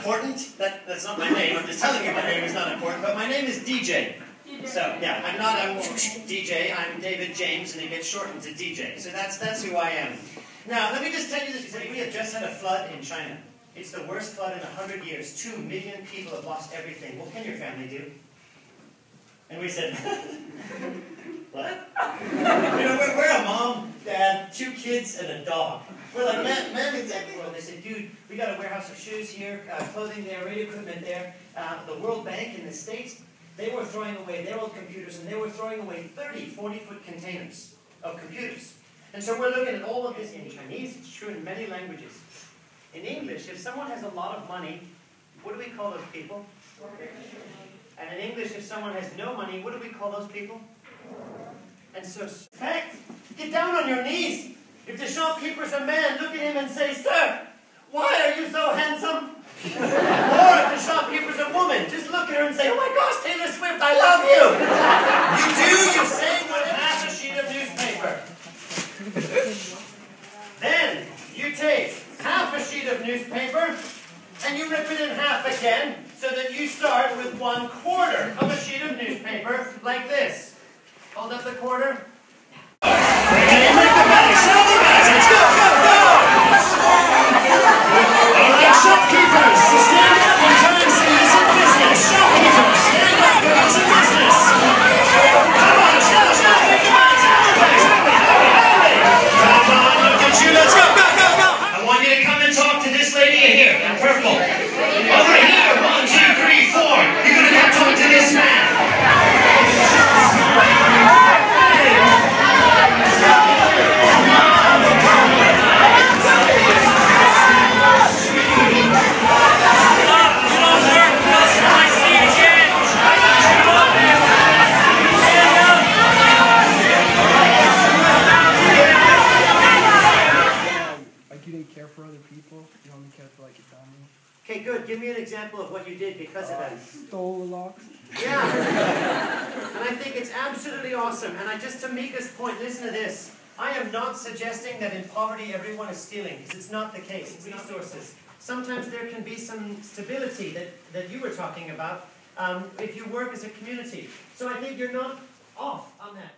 important. That's not my name. I'm just telling you my name is not important. But my name is DJ. So, yeah, I'm not a DJ. I'm David James, and it gets shortened to DJ. So that's who I am. Now, let me just tell you this. We have just had a flood in China. It's the worst flood in 100 years. 2 million people have lost everything. What can your family do? And we said, what? We're a mom, dad, 2 kids, and a dog. We're like, man, exactly. Well, they said, dude, we got a warehouse of shoes here, clothing there, radio equipment there. The World Bank in the States, they were throwing away their old computers, and they were throwing away 30, 40-foot containers of computers. And so we're looking at all of this in Chinese. It's true in many languages. In English, if someone has a lot of money, what do we call those people? And in English, if someone has no money, what do we call those people? And so, in fact, get down on your knees. If the shopkeeper's a man, look at him and say, "Sir, why are you so handsome?" Or if the shopkeeper's a woman, just look at her and say, "Oh my gosh, Taylor Swift, I love you." You say with half a sheet of newspaper. Then you take half a sheet of newspaper and you rip it in half again so that you start with 1/4 of a sheet of newspaper like this. Hold up the quarter. Okay, make the bags. Sell the bags. Let's go, go, go! All right, shopkeepers, stand up and try and see this in business. Shopkeepers, stand up, it's in business. Come on, shout, make the bags, sell the bags. Hurry. Come on, look at you. Let's go, go, go, go. I want you to come and talk to this lady here in purple. Over here, 1, 2, 3, 4. You're going to go talk to this man. For other people, you only care for like your family. Okay, good. Give me an example of what you did because of that. Stole a lot. Yeah. And I think it's absolutely awesome. And just to Mika's point, listen to this. I am not suggesting that in poverty everyone is stealing, because it's not the case. It's resources. Sometimes there can be some stability that you were talking about if you work as a community. So I think you're not off on that.